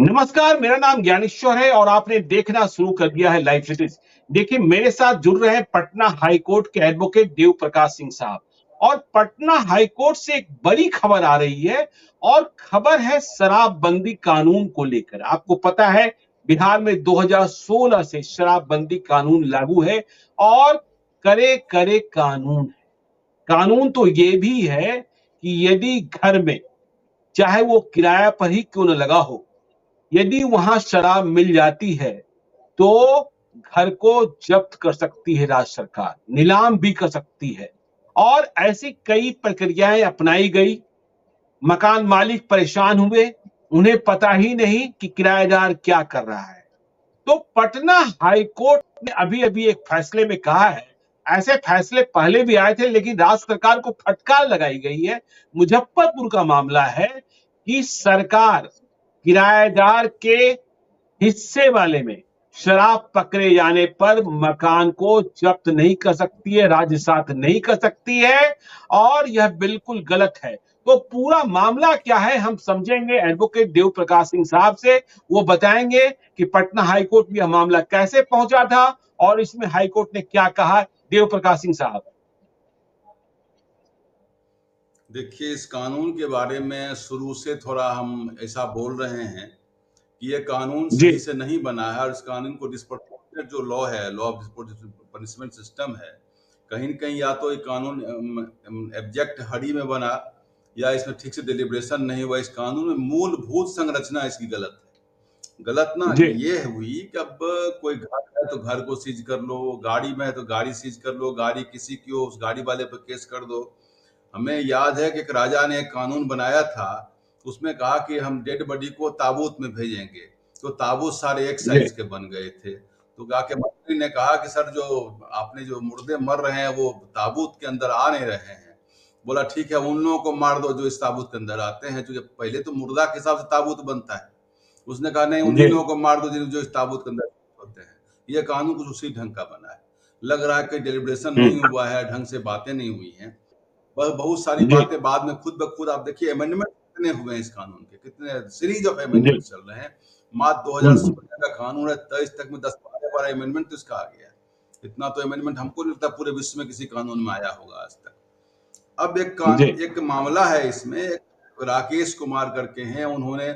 नमस्कार, मेरा नाम ज्ञानेश्वर है और आपने देखना शुरू कर दिया है लाइव सिटीज। देखिए, मेरे साथ जुड़ रहे हैं पटना हाईकोर्ट के एडवोकेट देव प्रकाश सिंह साहब। और पटना हाईकोर्ट से एक बड़ी खबर आ रही है और खबर है शराबबंदी कानून को लेकर। आपको पता है, बिहार में 2016 से शराबबंदी कानून लागू है और करे करे कानून है। कानून तो ये भी है कि यदि घर में, चाहे वो किराया पर ही क्यों न लगा हो, यदि वहां शराब मिल जाती है तो घर को जब्त कर सकती है राज्य सरकार, नीलाम भी कर सकती है। और ऐसी कई प्रक्रियाएं अपनाई गई। मकान मालिक परेशान हुए, उन्हें पता ही नहीं कि किराएदार क्या कर रहा है। तो पटना हाईकोर्ट ने अभी अभी एक फैसले में कहा है, ऐसे फैसले पहले भी आए थे लेकिन राज्य सरकार को फटकार लगाई गई है। मुजफ्फरपुर का मामला है कि सरकार किराएदार के हिस्से वाले में शराब पकड़े जाने पर मकान को जब्त नहीं कर सकती है, राज्य साथ नहीं कर सकती है और यह बिल्कुल गलत है। तो पूरा मामला क्या है हम समझेंगे एडवोकेट देव प्रकाश सिंह साहब से। वो बताएंगे कि पटना हाईकोर्ट में यह मामला कैसे पहुंचा था और इसमें हाईकोर्ट ने क्या कहा। देव प्रकाश सिंह साहब। देखिए, इस कानून के बारे में शुरू से थोड़ा हम ऐसा बोल रहे हैं कि ये कानून जी सही से नहीं बना है और इस कानून को डिस्प्रोपोर्शनेट जो लॉ है, लॉ ऑफ पनिशमेंट सिस्टम है, कहीं न कहीं या तो ये कानून एब्जेक्ट हरी में बना या इसमें ठीक से डिलिब्रेशन नहीं हुआ। इस कानून में मूलभूत संरचना इसकी गलत है। गलत ना जी ये हुई कि अब कोई घर है तो घर को सीज कर लो, गाड़ी में है तो गाड़ी सीज कर लो, गाड़ी किसी की हो उस गाड़ी वाले पर केस कर दो। हमें याद है कि एक राजा ने एक कानून बनाया था, उसमें कहा कि हम डेड बॉडी को ताबूत में भेजेंगे, तो ताबूत सारे एक जी साइज के बन गए थे। तो जाके मंत्री ने कहा कि सर, जो आपने जो मुर्दे मर रहे हैं वो ताबूत के अंदर आ नहीं रहे हैं। बोला ठीक है, उन लोगों को मार दो जो इस ताबूत के अंदर आते हैं, क्योंकि पहले तो मुर्दा के हिसाब से ताबूत बनता है। उसने कहा नहीं, उन्हीं जी लोगों को मार दो जो इस ताबूत के अंदर होते हैं। ये कानून कुछ उसी ढंग का बना है। लग रहा है कि डिलिब्रेशन नहीं हुआ है, ढंग से बातें नहीं हुई हैं। बहुत सारी जी बातें बाद में खुद ब खुद आप देखिए, अमेंडमेंट कितने हुए हैं इस कानून के, कितने सीरीज ऑफ जी अमेंडमेंट चल रहे हैं। मात्र 2016 का कानून है, 23 तक में 10-12 अमेंडमेंट तो इसका आ गया है। इतना तो अमेंडमेंट हमको नहीं लगता पूरे विश्व में किसी कानून में आया होगा आज तक। अब जी। एक मामला है इसमें, एक राकेश कुमार करके हैं, उन्होंने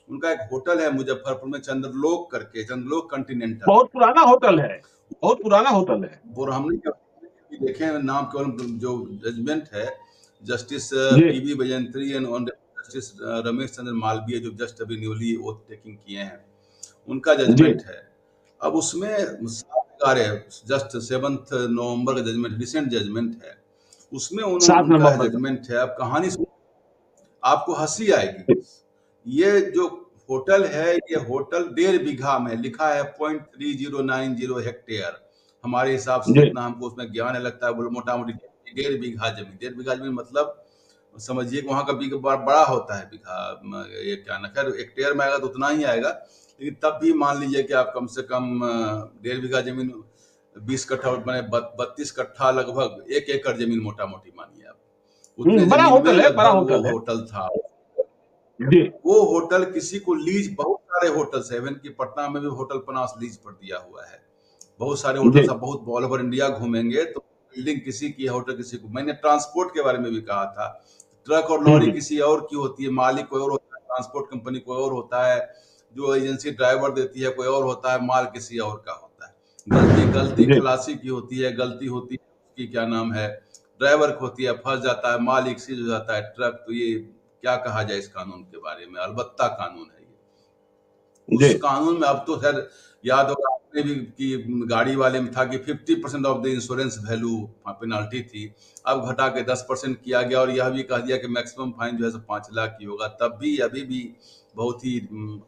उनका एक होटल है मुजफ्फरपुर में, चंद्रलोक करके, चंद्रलोक कॉन्टिनेंटल। बहुत पुराना होटल है, बहुत पुराना होटल है। और हमने कभी देखे हैं नाम, केवल जो जजमेंट है justice ji PB Bajantri and justice Ramesh Chandra Malviya, जो जस्ट अभी न्यूली ओथ टेकिंग किए हैं, उनका जी जजमेंट है। अब उसमें 7 नवंबर का जजमेंट, रिसेंट जजमेंट है, उसमें 7 उनका नवंबर का। जजमेंट है। अब कहानी आपको हंसी आएगी। ये जो होटल है, ये होटल 1.5 बीघा में लिखा है, 0.3090 हेक्टेयर। हमारे हिसाब से जी जितना हमको उसमें ज्ञान है, लगता है बोलो मोटा मोटी 1.5 बीघा जमीन। 1.5 बीघा जमीन मतलब समझिए कि वहां का बीघा बड़ा होता है बीघा। ये क्या ना, खैर हेक्टेयर में आएगा तो उतना ही आएगा, लेकिन तब भी मान लीजिए कि आप कम से कम 1.5 बीघा जमीन, 20 कट्ठा मैंने 32 कट्ठा, लगभग 1 एकड़ जमीन मोटा मोटी मानिए आप। उतने बड़ा जमीन में होटल है, बड़ा लगभग वो होटल है। होटल था। जी वो होटल किसी को लीज, बहुत सारे होटल्स है, इवन की पटना में भी होटल पनास लीज पर दिया हुआ है। बहुत सारे जी होटल्स, आप बहुत ऑल ओवर इंडिया घूमेंगे तो बिल्डिंग किसी की है, होटल किसी को। मैंने ट्रांसपोर्ट के बारे में भी कहा था, ट्रक और लॉरी हम्म, किसी और की होती है, मालिक कोई और होता है, ट्रांसपोर्ट कंपनी कोई और होता है, जो एजेंसी ड्राइवर देती है कोई और होता है, माल किसी और का होता है। गलती गलती जी खलासी की होती है, गलती होती है उसकी, क्या नाम है, ड्राइवर की होती है, फंस जाता है, मालिक सीज हो जाता है ट्रक। तो ये क्या कहा जाए इस कानून के बारे में, अलबत्ता कानून है ये। जी उस कानून में अब तो खैर याद होगा आपने भी कि गाड़ी वाले में था कि 50% of the insurance value penalty थी, अब घटा के 10% किया गया और यह भी कह दिया कि मैक्सिमम फाइन जो है 5 लाख की होगा। तब भी अभी भी बहुत ही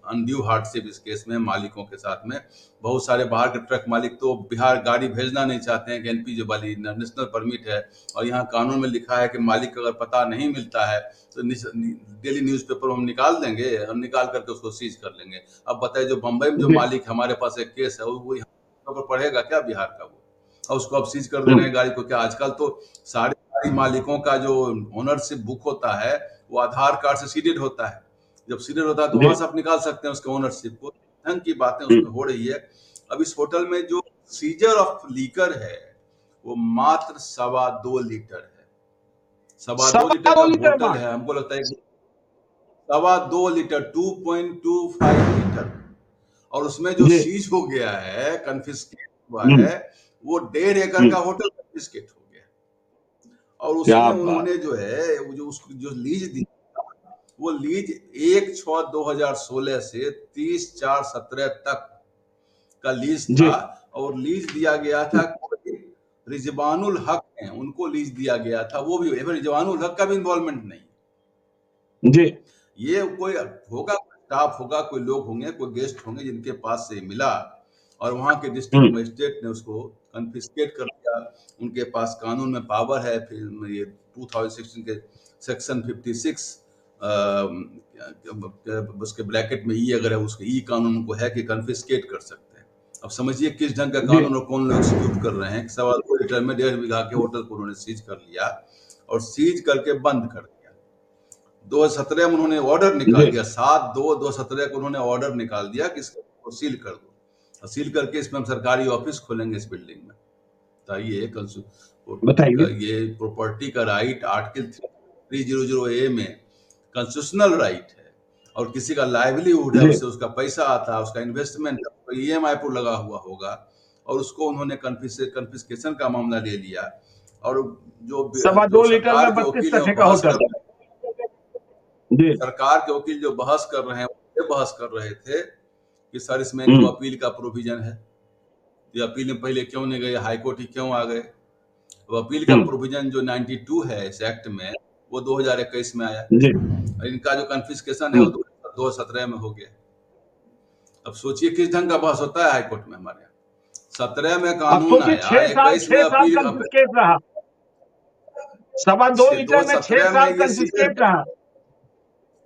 अनड्यू हार्डशिप इस केस में मालिकों के साथ में। बहुत सारे बाहर के ट्रक मालिक तो बिहार गाड़ी भेजना नहीं चाहते हैं कि एनपी जो वाली नेशनल परमिट है, और यहाँ कानून में लिखा है कि मालिक का अगर पता नहीं मिलता है तो डेली न्यूज़पेपर हम निकाल देंगे और निकाल करके उसको सीज कर लेंगे। अब बताइए, जो बंबई में जो जी मालिक, हमारे पास एक केस है, वो यहाँ पर पढ़ेगा क्या बिहार का वो, और उसको अब सीज कर दे रहे हैं गाड़ी को। क्या आजकल तो सारे गाड़ी मालिकों का जो ओनरशिप बुक होता है वो आधार कार्ड से सीडेड होता है। जब सीनियर होता है तो जी वहां से आप निकाल सकते हैं उसके ओनरशिप को। ढंग की बातें उसमें हो रही है। अब इस होटल में जो सीजर ऑफ लीकर है वो मात्र 2.25 लीटर है। 2.25 लीटर का 2.25 लीटर बोतल मात्र। है, हमको लगता है 2.25 लीटर, 2.25 लीटर। और उसमें जो जी सीज हो गया है, कन्फिस्केट हुआ हम्म है, वो 1.5 एकड़ का होटल कन्फिस्केट हो गया। और क्या उसमें बात। उन्होंने जो है वो जो उसको जो लीज दी, वो लीज 1/6/2016 से 30/4/17 तक का लीज जी था। और लीज दिया गया था रिजवानुल हक है, उनको लीज दिया गया था। वो भी रिजवानुल हक का भी इन्वॉल्वमेंट नहीं। जी ये कोई होगा, स्टाफ होगा, कोई लोग होंगे, कोई गेस्ट होंगे जिनके पास से मिला और वहां के डिस्ट्रिक्ट मजिस्ट्रेट ने उसको कन्फिस्केट कर दिया। उनके पास कानून में पावर है। फिर ये 2016 के सेक्शन 56 उसके ब्रैकेट में ई अगर है, उसके ई कानून को है कि कन्फिस्केट कर सकते हैं। अब समझिए किस ढंग का जी कानून और कौन लोग एग्जीक्यूट कर रहे हैं। 2.25 लीटर में 1.5 बीघा के होटल को उन्होंने सीज कर लिया और सीज करके बंद कर दिया। 2017 में उन्होंने ऑर्डर निकाल जी दिया, 7/2/2017 को उन्होंने ऑर्डर निकाल दिया कि इसको सील कर दो। और सील करके इसमें हम सरकारी ऑफिस खोलेंगे इस बिल्डिंग में। बताइए, बताइए। ये प्रॉपर्टी का राइट आर्टिकल 300A में कॉन्स्टिट्यूशनल राइट है। और किसी का लाइवलीहुड है, जी उससे उसका पैसा आता है, उसका इन्वेस्टमेंट है, EMI पर लगा हुआ होगा, और उसको उन्होंने कन्फिस्केशन का मामला ले लिया। और जो 2.25 लीटर सरकार में के 32 वकील हैं वो कट्ठे का बहस होटल। कर रहे हैं, जी सरकार के वकील जो बहस कर रहे हैं, वो बहस कर रहे थे कि सर इसमें एक तो अपील का प्रोविजन है, ये अपील में पहले क्यों नहीं गए, हाईकोर्ट ही क्यों आ गए। वो अपील का प्रोविजन जो 92 है इस एक्ट में, वो 2021 में आया। जी और इनका जो कन्फिस्केशन है वो 2017 में हो गया। अब सोचिए किस ढंग का बहस होता है हाईकोर्ट में हमारे यहाँ। 17 में अब कानून सोचिए आया, 21 में 6 साल अपील, कन्फिस्केट रहा। 2.25 लीटर में 6 2017 में साल ये सीजर कन्फिस्केट रहा।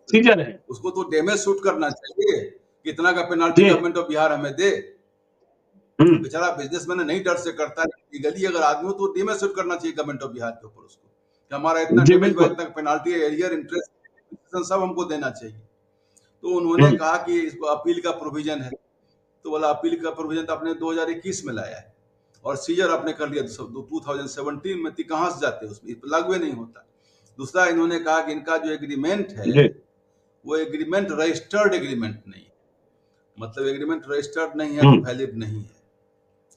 सीजन है। उसको तो डैमेज सूट करना चाहिए, कितना का पेनाल्टी जी गवर्नमेंट ऑफ बिहार हमें दे। बेचारा बिजनेसमैन नहीं डर से करता है, लीगली अगर आदमी हो तो डैमेज सूट करना चाहिए गवर्नमेंट ऑफ बिहार के ऊपर उसको, कि हमारा इतना जी डैमेज हुआ, बिल्कुल। इतना पेनाल्टी, एरियर, इंटरेस्ट सब हमको देना चाहिए। तो उन्होंने कहा कि इसको अपील का प्रोविजन है। तो बोला अपील का प्रोविजन तो आपने 2021 में लाया है और सीजर आपने कर लिया 2017 में, कहां से जाते उसमें, लागू नहीं होता। दूसरा इन्होंने कहा कि इनका जो एग्रीमेंट है वो एग्रीमेंट रजिस्टर्ड एग्रीमेंट नहीं है। मतलब एग्रीमेंट रजिस्टर्ड नहीं है तो वैलिड नहीं है,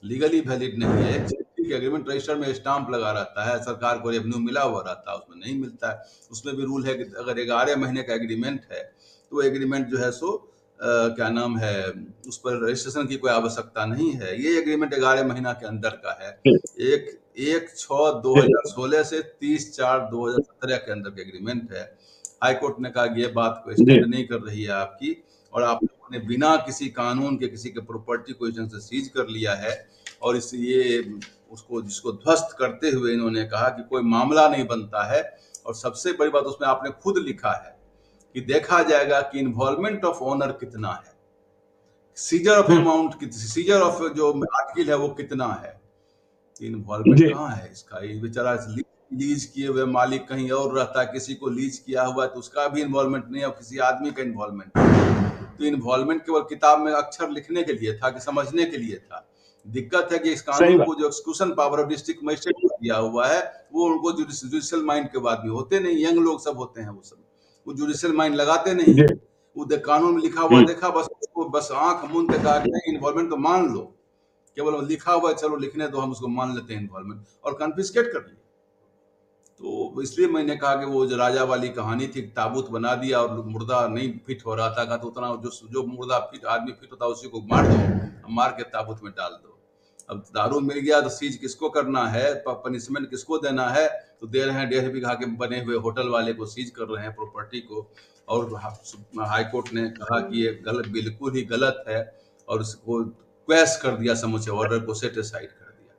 लीगली वैलिड नहीं है। ठीक है, एग्रीमेंट रजिस्टर में स्टाम्प लगा रहता है, सरकार को रेवेन्यू मिला हुआ रहता है, उसमें नहीं मिलता है। उसमें भी रूल है कि अगर 11 महीने का एग्रीमेंट है तो एग्रीमेंट जो है सो क्या नाम है, उस पर रजिस्ट्रेशन की कोई आवश्यकता नहीं है। ये एग्रीमेंट 11 महीना के अंदर का है। 1/6/2016 से 30/4/2017 के अंदर का एग्रीमेंट है। हाईकोर्ट ने कहा कि ये बात को स्टैंड नहीं कर रही है आपकी, और आप लोगों ने बिना किसी कानून के किसी के प्रॉपर्टी को इस ढंग से सीज कर लिया है। और इसलिए उसको जिसको ध्वस्त करते हुए इन्होंने कहा कि कोई मामला नहीं बनता है। और सबसे बड़ी बात उसमें आपने खुद लिखा है कि देखा जाएगा कि इन्वॉल्वमेंट ऑफ ओनर कितना है, scissor of amount, scissor of जो आर्टिकल है वो कितना है। इन्वॉल्वमेंट कहाँ है इसका। ये बेचारा लीज किए हुए मालिक कहीं और रहता है, किसी को लीज किया हुआ है तो उसका भी इन्वॉल्वमेंट नहीं है, और किसी आदमी का इन्वॉल्वमेंट है। तो इन्वॉल्वमेंट केवल किताब में अक्षर लिखने के लिए था, कि समझने के लिए था। दिक्कत है कि इस कानून को जो exclusion power of district magistrate को दिया हुआ है, वो उनको जुडिशियल माइंड के बाद भी होते नहीं, यंग लोग सब होते हैं, वो जुडिशियल माइंड लगाते नहीं है। वो कानून में लिखा हुआ देखा, बस उसको बस आंख मूंद के कहा कि इन्वॉल्वमेंट तो मान लो, केवल लिखा हुआ है, चलो लिखने दो, हम उसको मान लेते हैं इन्वॉल्वमेंट, और कन्फिस्केट कर लिया। तो इसलिए मैंने कहा कि वो जो राजा वाली कहानी थी, ताबूत बना दिया और मुर्दा नहीं फिट हो रहा था, कहा तो उतना जो मुर्दा फिट आदमी फिट होता है उसी को मार दो, मार के ताबूत में डाल दो। अब दारू मिल गया तो सीज किसको करना है, पनिशमेंट किसको देना है, तो दे रहे हैं 1.5 बीघा के बने हुए होटल वाले को सीज कर रहे हैं प्रॉपर्टी को। और हाईकोर्ट ने कहा कि ये गलत, बिल्कुल ही गलत है, और उसको क्वैश कर दिया, समूचे ऑर्डर को सेट असाइड कर दिया,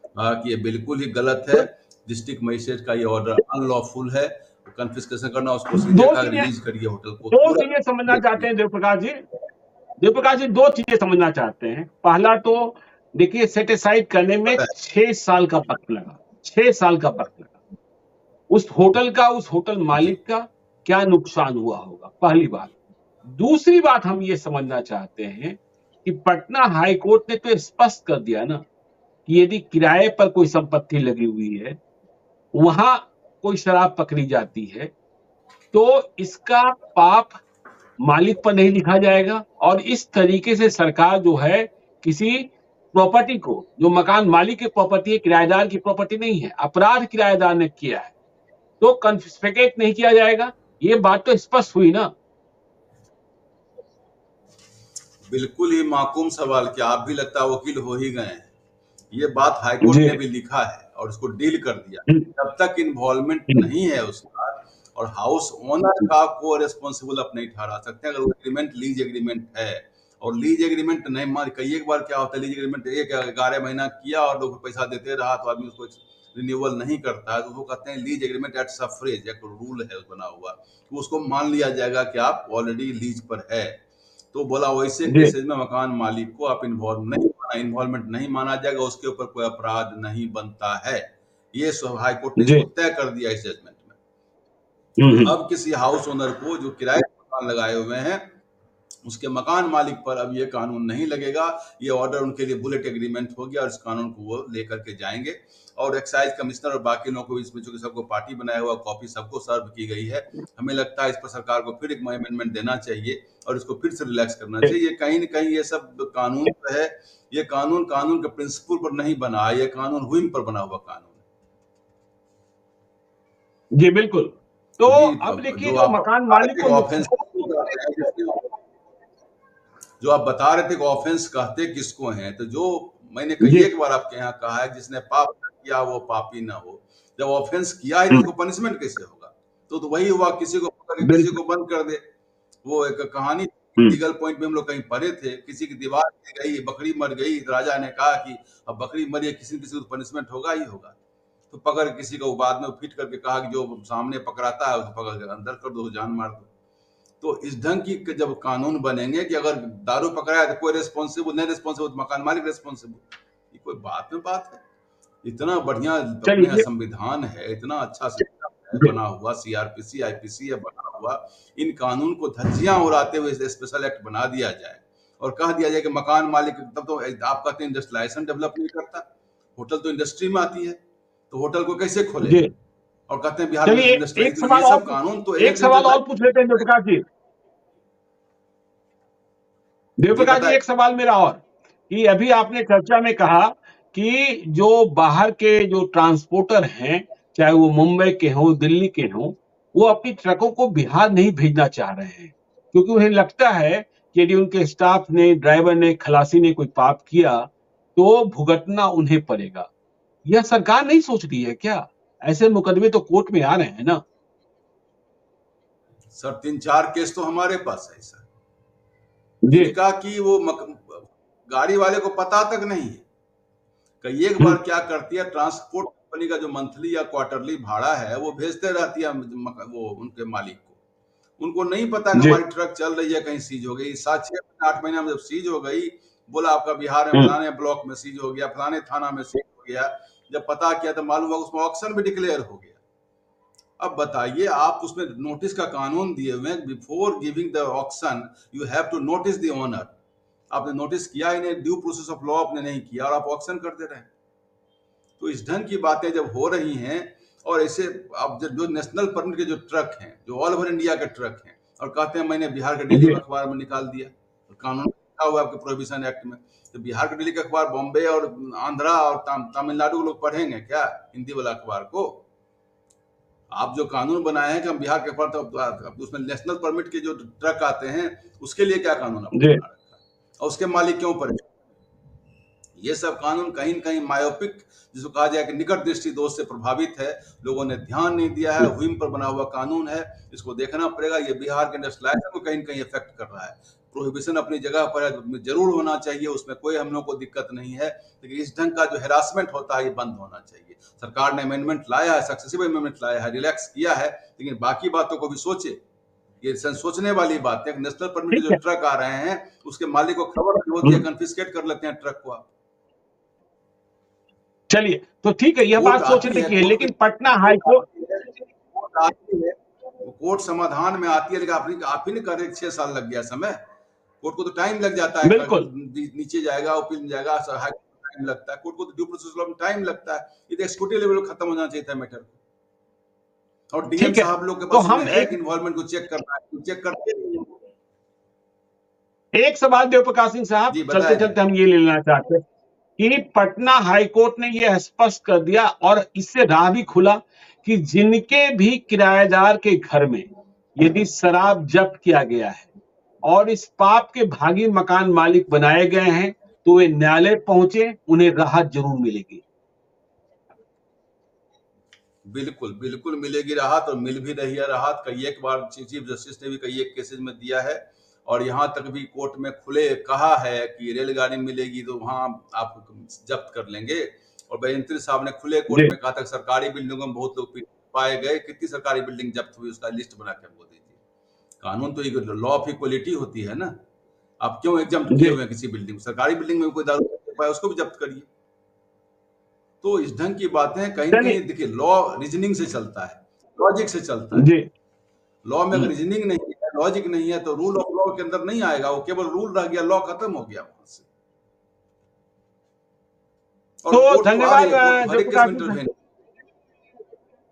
कहा कि ये बिल्कुल ही गलत है, डिस्ट्रिक्ट मजिस्ट्रेट का ये ऑर्डर अनलॉफुल है, कन्फिस्केशन करना, उसको सीधे कहा रिलीज करिए होटल को। दो चीजें समझना चाहते हैं देवप्रकाश जी। देवप्रकाश जी 2 चीजें समझना चाहते हैं। पहला तो देखिए, सेट असाइड करने में 6 साल का वक्त लगा, 6 साल का वक्त लगा। उस होटल मालिक का क्या नुकसान हुआ होगा, पहली बात। दूसरी बात हम ये समझना चाहते हैं कि पटना हाई कोर्ट ने तो स्पष्ट कर दिया ना कि यदि किराए पर कोई संपत्ति लगी हुई है, वहां कोई शराब पकड़ी जाती है, तो इसका पाप मालिक पर नहीं लिखा जाएगा और इस तरीके से सरकार जो है किसी प्रॉपर्टी को, जो मकान मालिक की प्रॉपर्टी है, किराएदार की प्रॉपर्टी नहीं है, अपराध किराएदार ने किया है, तो कन्फिस्केट नहीं किया जाएगा। ये बात तो स्पष्ट हुई ना। बिल्कुल ही माकूम सवाल, क्या आप भी लगता है वकील हो ही गए हैं। ये बात हाईकोर्ट जी। ने भी लिखा है और इसको डील कर दिया। जब तक इन्वॉल्वमेंट नहीं है उसका और हाउस ओनर का को रिस्पॉन्सिबल आप नहीं ठहरा सकते। अगर वो एग्रीमेंट लीज एग्रीमेंट है और लीज एग्रीमेंट नहीं मान, कई एक बार क्या होता है, लीज एग्रीमेंट 11 महीना किया और लोग पैसा देते रहा तो आदमी उसको रिन्यूअल नहीं करता है, तो वो कहते हैं लीज एग्रीमेंट एट सफरेज, एक रूल है बना हुआ, तो उसको मान लिया जाएगा कि आप ऑलरेडी लीज पर है। तो बोला वैसे जी। केसेज में मकान मालिक को आप इन्वॉल्वमेंट नहीं माना जाएगा, उसके ऊपर कोई अपराध नहीं बनता है। ये हाई कोर्ट ने जी। इसको तय कर दिया इस जजमेंट में। अब किसी हाउस ओनर को जो किराए का मकान लगाए हुए हैं उसके मकान मालिक पर अब ये कानून नहीं लगेगा। ये ऑर्डर उनके लिए बुलेट एग्रीमेंट हो गया और इस कानून को वो लेकर के जाएंगे और एक्साइज कमिश्नर और बाकी लोगों को इसमें चूंकि सबको पार्टी बनाया हुआ कॉपी सबको सर्व की गई है, हमें लगता है इस पर सरकार को फिर एक अमेंडमेंट देना चाहिए और इसको फिर से रिलैक्स करना चाहिए। कहीं न कहीं ये सब कानून जो है, ये कानून के प्रिंसिपल पर नहीं बना, ये कानून व्हिम पर बना हुआ कानून है। जी बिल्कुल। तो अब देखिए जो मकान मालिक को जो आप बता रहे थे कि ऑफेंस कहते किसको हैं, तो जो मैंने कई एक बार आपके यहाँ कहा है जिसने पाप किया वो पापी ना हो। जब ऑफेंस किया है तो उसको पनिशमेंट कैसे होगा? तो वही हुआ, किसी को पकड़ के किसी को बंद कर दे। वो एक कहानी लीगल पॉइंट में हम लोग कहीं पढ़े थे, किसी की दीवार गिर गई, बकरी मर गई, राजा ने कहा कि अब बकरी मरी है, किसी न किसी को पनिशमेंट होगा ही होगा। तो पकड़ किसी को बाद में फिट करके कहा कि जो सामने पकड़ाता है उसको पकड़ के अंदर कर दो, जान मार दो। तो इस ढंग की जब कानून बनेंगे कि अगर दारू पकड़ाया तो कोई रिस्पॉन्सिबल नहीं, रिस्पॉन्सिबल मकान मालिक रिस्पॉन्सिबल, ये कोई बात में बात है? इतना बढ़िया अपने संविधान है, इतना अच्छा सिस्टम है बना हुआ, सीआरपीसी आईपीसी है बना हुआ, इन कानून को धज्जियां उड़ाते हुए स्पेशल एक्ट बना दिया जाए और कह दिया जाए कि मकान मालिक, तब तो आप कहते हैं इंडस्ट्रियलाइजेशन डेवलप नहीं करता, होटल तो इंडस्ट्री में आती है, तो होटल को कैसे खोले? और कहते हैं बिहार में इंडस्ट्री, एक सवाल सब कानून तो एक सवाल और पूछ लेते हैं देवप्रकाश जी। देवप्रकाश जी, एक सवाल मेरा और, कि अभी आपने चर्चा में कहा कि जो बाहर के जो ट्रांसपोर्टर हैं, चाहे वो मुंबई के हों, दिल्ली के हों, वो अपनी ट्रकों को बिहार नहीं भेजना चाह रहे हैं, क्योंकि उन्हें लगता है कि यदि उनके स्टाफ ने, ड्राइवर ने, खलासी ने कोई पाप किया तो भुगतना उन्हें पड़ेगा। यह सरकार नहीं सोच रही है क्या? ऐसे मुकदमे तो कोर्ट में आ रहे हैं ना। सर 3-4 केस तो हमारे पास है सर, जिनका कि वो गाड़ी वाले को पता तक नहीं है। कई एक बार क्या करती है, ट्रांसपोर्ट कंपनी का जो मंथली या क्वार्टरली भाड़ा है वो भेजते रहती है वो उनके मालिक को। उनको नहीं पता कि हमारी ट्रक चल रही है, कहीं सीज हो गई। 7-6-8 महीना में जब सीज हो गई, बोला आपका बिहार में फलाने ब्लॉक में सीज हो गया, फलाने थाना में सीज हो गया। जब पता किया तो मालूम हुआ उसमें ऑक्शन भी डिक्लेयर हो गया। अब बताइए, आप उसमें नोटिस का कानून दिए हुए हैं, before giving the auction you have to notice the owner. आपने नोटिस किया ही नहीं, ड्यू प्रोसेस ऑफ लॉ आपने नहीं किया और आप ऑक्शन कर दे रहे हैं। तो इस ढंग की बातें जब हो रही हैं और ऐसे अब जो नेशनल परमिट के जो ट्रक हैं, जो ऑल ओवर इंडिया के ट्रक हैं, और कहते हैं मैंने बिहार के डेली में अखबार में निकाल दिया, कानून लिखा हुआ आपके प्रोहिबिशन एक्ट में, तो बिहार के डेली का अखबार बॉम्बे और आंध्रा और तमिलनाडु के लोग पढ़ेंगे क्या हिंदी वाला अखबार को? आप जो कानून बनाए हैं कि हम बिहार के अखबार, तो उसमें नेशनल परमिट के जो ट्रक आते हैं उसके लिए क्या कानून आपने बना रखा है और उसके मालिक क्यों परेशान? ये सब कानून कहीं न कहीं मायोपिक, जिसको कहा जाए कि निकट दृष्टि दोष से प्रभावित है। लोगों ने ध्यान नहीं दिया है, व्हिम पर बना हुआ कानून है, इसको देखना पड़ेगा। ये बिहार के इंडस्ट्रियलाइजेशन को कहीं न कहीं इफेक्ट कर रहा है। प्रोहिबिशन अपनी जगह पर है, जरूर होना चाहिए, उसमें कोई हम लोग को दिक्कत नहीं है, लेकिन इस ढंग का जो हैरासमेंट होता है ये बंद होना चाहिए। सरकार ने अमेंडमेंट लाया है, सक्सेसिव अमेंडमेंट लाया है, रिलैक्स किया है, लेकिन बाकी बातों को भी सोचे। ये सोचने वाली बात है। नेशनल परमिट जो ट्रक आ रहे हैं उसके मालिक को खबर होती है, कन्फिस्केट कर लेते हैं ट्रक को आप। चलिए, तो ठीक है, यह बात सोचने की है, लेकिन पटना हाईकोर्ट कोर्ट समाधान में आती है, लेकिन आप ही ने कर रहे 6 साल लग गया समय। कोर्ट को तो टाइम लग जाता है, बिल्कुल नीचे जाएगा, अपील में जाएगा, हाई कोर्ट में टाइम लगता है, कोर्ट को तो ड्यू प्रोसेस लॉ में टाइम लगता है। ये तो एक्सिक्यूटिव लेवल पर खत्म हो जाना चाहिए था मैटर को। और डीएम ठीक है। साहब लोग के तो पास हम है एक कि इन्वॉल्वमेंट को चेक करना है, चेक करते नहीं हैं। एक सवाल देव प्रकाश सिंह साहब जी चलते बताया चलते जाए। हम ये ले लेना चाहते हैं कि पटना हाईकोर्ट ने यह स्पष्ट कर दिया और इससे राह भी खुला कि जिनके भी किराएदार के घर में यदि शराब जब्त किया गया है और इस पाप के भागी मकान मालिक बनाए गए हैं तो वे न्यायालय पहुंचे, उन्हें राहत जरूर मिलेगी। बिल्कुल बिल्कुल मिलेगी राहत, और मिल भी रही है राहत। कई एक बार चीफ जस्टिस ने भी कई एक केसेज में दिया है, और यहाँ तक भी कोर्ट में खुले कहा है कि रेलगाड़ी मिलेगी तो वहां आप जब्त कर लेंगे। और बेंत्री साहब ने खुले कोर्ट जी में कहा था सरकारी बिल्डिंगों में बहुत लोग पाए गए, कितनी सरकारी बिल्डिंग जब्त हुई उसका लिस्ट बना के हमको दीजिए। कानून तो लॉ ऑफ इक्वलिटी होती है ना। आप क्यों एग्जम्प्ट किए जी हुए हैं किसी बिल्डिंग, सरकारी बिल्डिंग में कोई दारू नहीं पाया उसको भी जब्त करिए। तो इस ढंग की बातें कहीं न चलिए कहीं देखिए, लॉ रीजनिंग से चलता है, लॉजिक से चलता है। जी लॉ में अगर रीजनिंग नहीं है, लॉजिक नहीं है, तो रूल ऑफ लॉ के अंदर नहीं आएगा, वो केवल रूल रह गया, लॉ खत्म हो गया वहां से। और तो कोर्ट तो आ रही धन्यवाद है, कोर्ट तो हर देव एक केस में प्रकाश सिंह। इंटरवेन।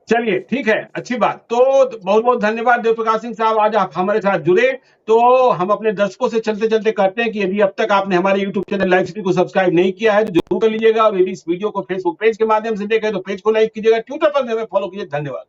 चलिए ठीक है, अच्छी बात। तो बहुत बहुत धन्यवाद देव प्रकाश सिंह साहब, आज आप हमारे साथ जुड़े। तो हम अपने दर्शकों से चलते चलते कहते हैं कि यदि अब तक आपने हमारे यूट्यूब चैनल लाइव सिटी को सब्सक्राइब नहीं किया है तो जरूर कर लीजिएगा, और यदि इस वीडियो को फेसबुक पेज के माध्यम से देखें तो पेज को लाइक कीजिएगा, ट्विटर पर हमें फॉलो कीजिए। धन्यवाद।